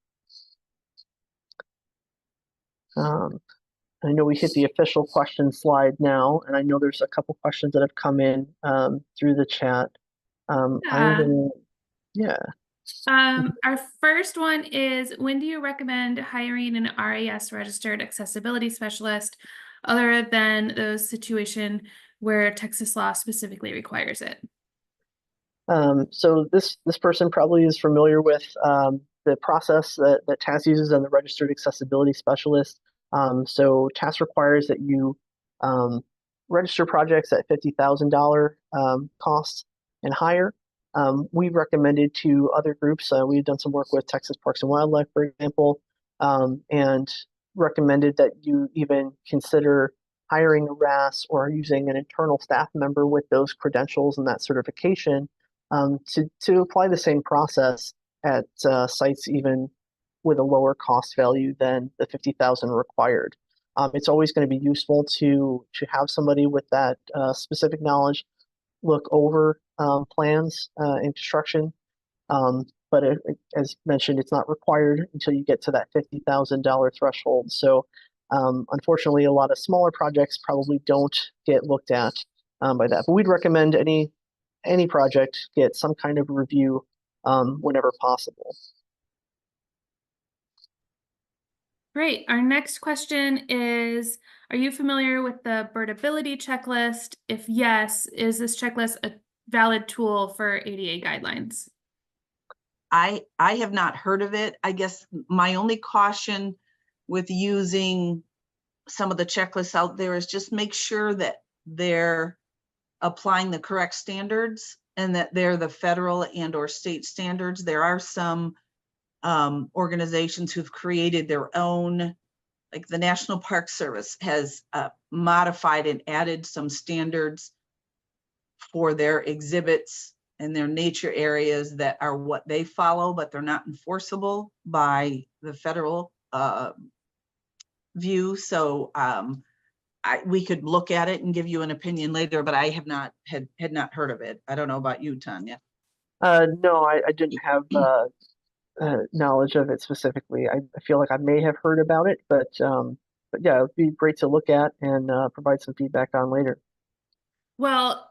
C: I know we hit the official question slide now, and I know there's a couple questions that have come in through the chat. Yeah.
A: Our first one is, when do you recommend hiring an RAS registered accessibility specialist other than those situation where Texas law specifically requires it?
C: So this person probably is familiar with the process that TAS uses and the registered accessibility specialist. So TAS requires that you register projects at $50,000 cost and higher. We've recommended to other groups. We've done some work with Texas Parks and Wildlife, for example, and recommended that you even consider hiring a RAS or using an internal staff member with those credentials and that certification to apply the same process at sites even with a lower cost value than the 50,000 required. It's always going to be useful to have somebody with that specific knowledge look over plans and construction. But as mentioned, it's not required until you get to that $50,000 threshold. So unfortunately, a lot of smaller projects probably don't get looked at by that. But we'd recommend any project get some kind of review whenever possible.
A: Great. Our next question is, are you familiar with the birdability checklist? If yes, is this checklist a valid tool for ADA guidelines?
B: I have not heard of it. I guess my only caution with using some of the checklists out there is just make sure that they're applying the correct standards and that they're the federal and or state standards. There are some organizations who've created their own, like the National Park Service has modified and added some standards for their exhibits and their nature areas that are what they follow, but they're not enforceable by the federal view. So we could look at it and give you an opinion later, but I have not had not heard of it. I don't know about you, Tanya.
C: No, I didn't have knowledge of it specifically. I feel like I may have heard about it, but yeah, it would be great to look at and provide some feedback on later.
A: Well,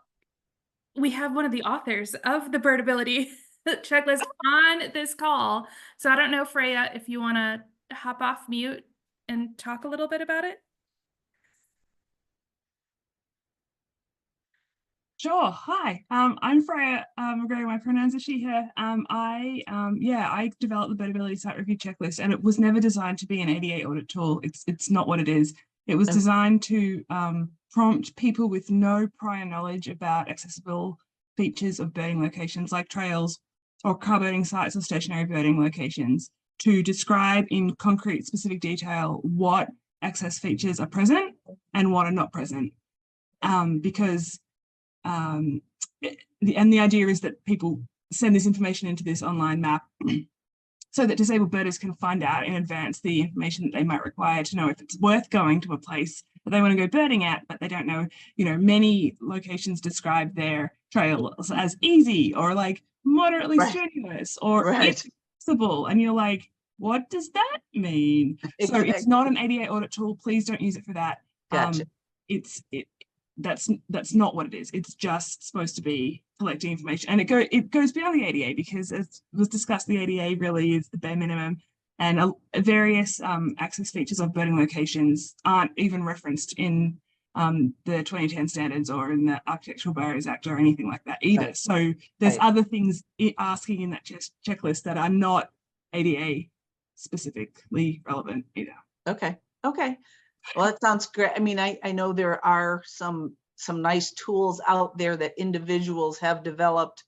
A: we have one of the authors of the birdability checklist on this call. So I don't know, Freya, if you want to hop off mute and talk a little bit about it.
D: Sure. Hi, I'm Freya McGregor. My pronouns are she, her. I developed the birdability site review checklist, and it was never designed to be an ADA audit tool. It's not what it is. It was designed to prompt people with no prior knowledge about accessible features of birding locations like trails or car birding sites or stationary birding locations to describe in concrete, specific detail what access features are present and what are not present. Because the idea is that people send this information into this online map so that disabled birders can find out in advance the information that they might require to know if it's worth going to a place that they want to go birding at, but they don't know. You know, many locations describe their trails as easy or like moderately strenuous or accessible, and you're like, what does that mean? Exactly. So it's not an ADA audit tool. Please don't use it for that.
B: Gotcha.
D: That's not what it is. It's just supposed to be collecting information, and it goes beyond the ADA, because as was discussed, the ADA really is the bare minimum, and various access features of birding locations aren't even referenced in the 2010 standards or in the Architectural Barriers Act or anything like that either. Right. So there's other things asking in that checklist that are not ADA specifically relevant either.
B: Okay. Well, that sounds great. I mean, I know there are some nice tools out there that individuals have developed.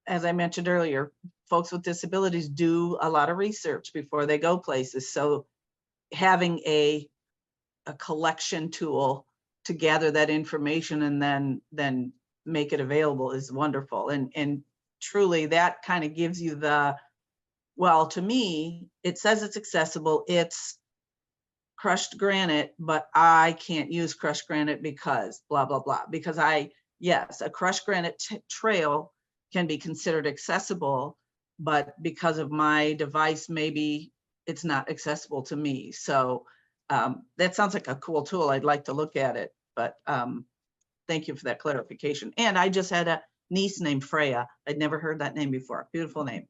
B: As I mentioned earlier, folks with disabilities do a lot of research before they go places. So having a collection tool to gather that information and then make it available is wonderful. And truly that kind of gives you the well, to me, it says it's accessible. It's crushed granite, but I can't use crushed granite because blah, blah, blah. Because yes, a crushed granite trail can be considered accessible, but because of my device, maybe it's not accessible to me. So that sounds like a cool tool. I'd like to look at it, but thank you for that clarification. And I just had a niece named Freya. I'd never heard that name before. Beautiful name.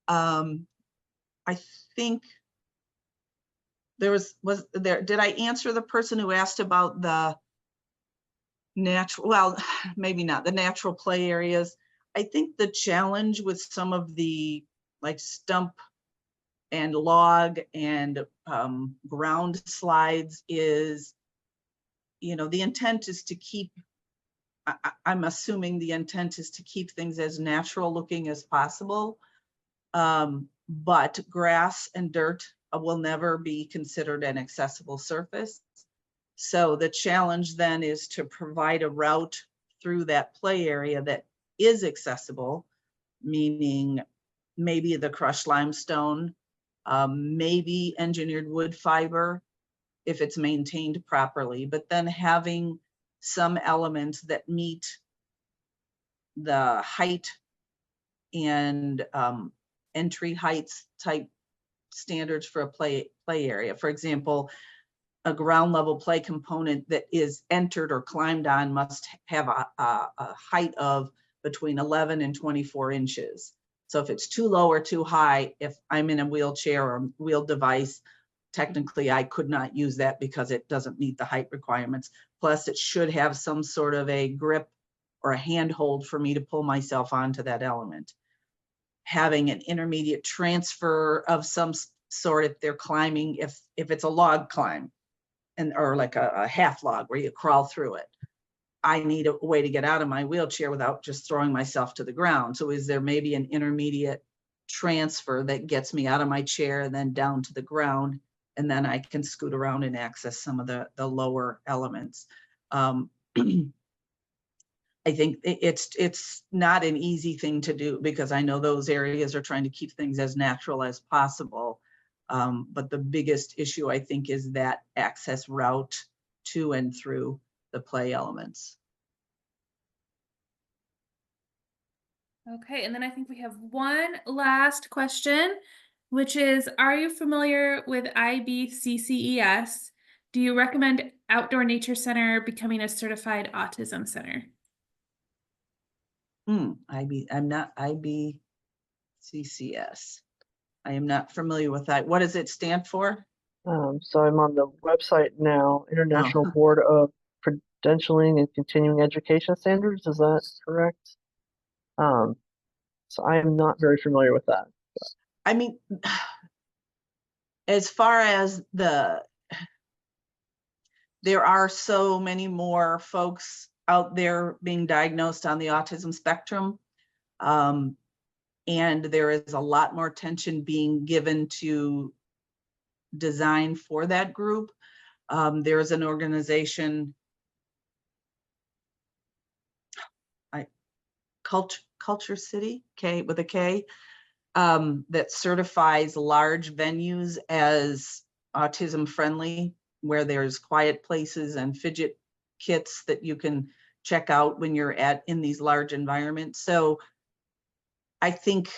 B: I think there was there, did I answer the person who asked about the natural, well, maybe not, the natural play areas? I think the challenge with some of the like stump and log and ground slides is, the intent is to keep, I'm assuming the intent is to keep things as natural looking as possible. But grass and dirt will never be considered an accessible surface. So the challenge then is to provide a route through that play area that is accessible, meaning maybe the crushed limestone, maybe engineered wood fiber, if it's maintained properly, but then having some elements that meet the height and entry heights type standards for a play area. For example, a ground level play component that is entered or climbed on must have a height of between 11 and 24 inches. So if it's too low or too high, if I'm in a wheelchair or wheeled device, technically I could not use that because it doesn't meet the height requirements. Plus it should have some sort of a grip or a handhold for me to pull myself onto that element. Having an intermediate transfer of some sort if they're climbing, if it's a log climb, and or like a half log where you crawl through it. I need a way to get out of my wheelchair without just throwing myself to the ground. So is there maybe an intermediate transfer that gets me out of my chair and then down to the ground, and then I can scoot around and access some of the lower elements? I think it's not an easy thing to do because I know those areas are trying to keep things as natural as possible. But the biggest issue, I think, is that access route to and through the play elements.
A: Okay, and then I think we have one last question, which is, are you familiar with IBCCES? Do you recommend Outdoor Nature Center becoming a certified autism center?
B: I'm not IBCCS. I am not familiar with that. What does it stand for?
C: So I'm on the website now, International Board of Credentialing and Continuing Education Standards. Is that correct? So I am not very familiar with that.
B: I mean, as far as there are so many more folks out there being diagnosed on the autism spectrum. And there is a lot more attention being given to design for that group. There is an organization, Culture City, K with a K, that certifies large venues as autism friendly, where there's quiet places and fidget kits that you can check out when you're in these large environments. So I think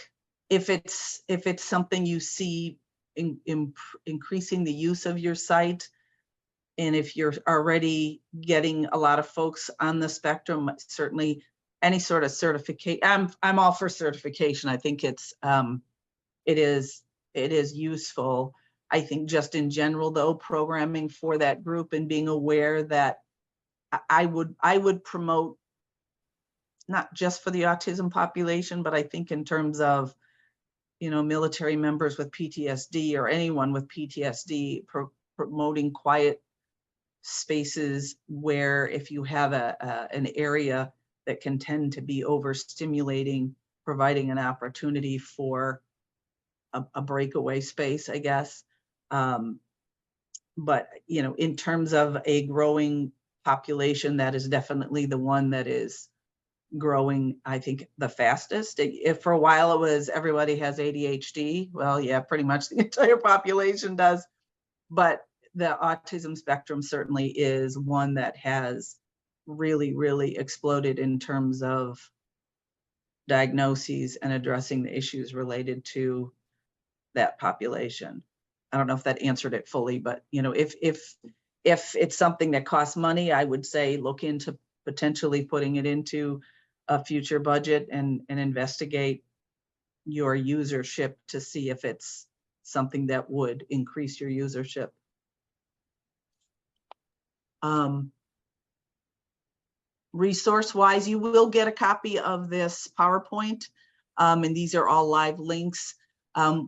B: if it's something you see increasing the use of your site, and if you're already getting a lot of folks on the spectrum, certainly any sort of certification, I'm all for certification. I think it is useful. I think just in general though, programming for that group and being aware that I would promote not just for the autism population, but I think in terms of, military members with PTSD or anyone with PTSD, promoting quiet spaces where if you have an area that can tend to be overstimulating, providing an opportunity for a breakaway space, I guess. But, in terms of a growing population, that is definitely the one that is growing, I think, the fastest. If for a while it was everybody has ADHD, well, yeah, pretty much the entire population does. But the autism spectrum certainly is one that has really, really exploded in terms of diagnoses and addressing the issues related to that population. I don't know if that answered it fully, but you know, if it's something that costs money, I would say look into potentially putting it into a future budget and investigate your usership to see if it's something that would increase your usership. Resource-wise, you will get a copy of this PowerPoint, and these are all live links.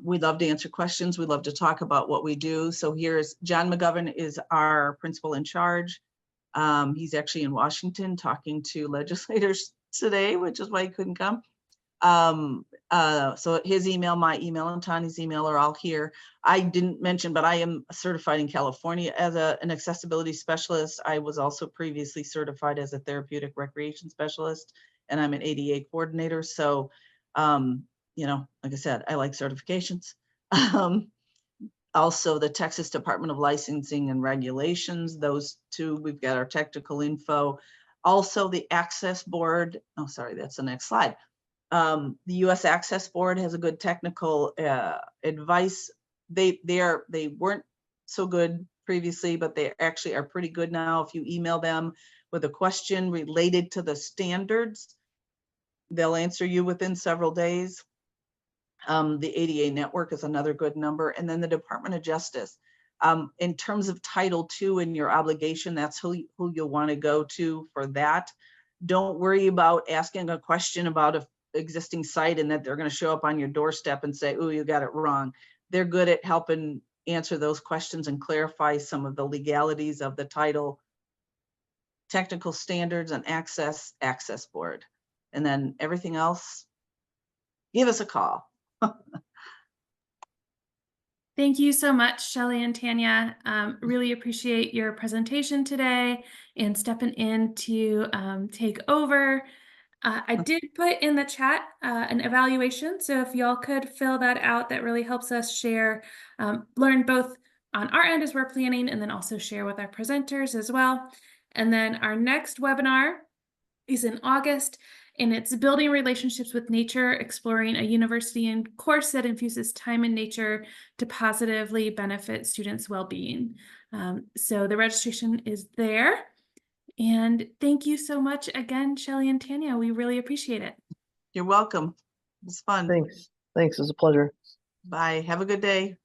B: We love to answer questions. We love to talk about what we do. So here's John McGovern is our principal in charge. He's actually in Washington talking to legislators today, which is why he couldn't come. So his email, my email, and Tani's email are all here. I didn't mention, but I am certified in California as an accessibility specialist. I was also previously certified as a therapeutic recreation specialist, and I'm an ADA coordinator. So, you know, like I said, I like certifications. Also, the Texas Department of Licensing and Regulations, those two, we've got our technical info. Also, the Access Board, oh, sorry, that's the next slide. The U.S. Access Board has a good technical advice. They weren't so good previously, but they actually are pretty good now. If you email them with a question related to the standards, they'll answer you within several days. The ADA network is another good number. And then the Department of Justice. In terms of Title II and your obligation, that's who you'll want to go to for that. Don't worry about asking a question about a existing site and that they're going to show up on your doorstep and say, oh, you got it wrong. They're good at helping answer those questions and clarify some of the legalities of the title, technical standards, and access board. And then everything else, give us a call.
A: Thank you so much, Shelley and Tanya. Really appreciate your presentation today and stepping in to take over. I did put in the chat an evaluation, so if y'all could fill that out, that really helps us share, learn both on our end as we're planning, and then also share with our presenters as well. And then our next webinar is in August, and it's Building Relationships with Nature, Exploring a University and Course that Infuses Time in Nature to Positively Benefit Students' Well-Being. So the registration is there. And thank you so much again, Shelley and Tanya. We really appreciate it.
B: You're welcome. It was fun.
C: Thanks. It was a pleasure.
B: Bye. Have a good day.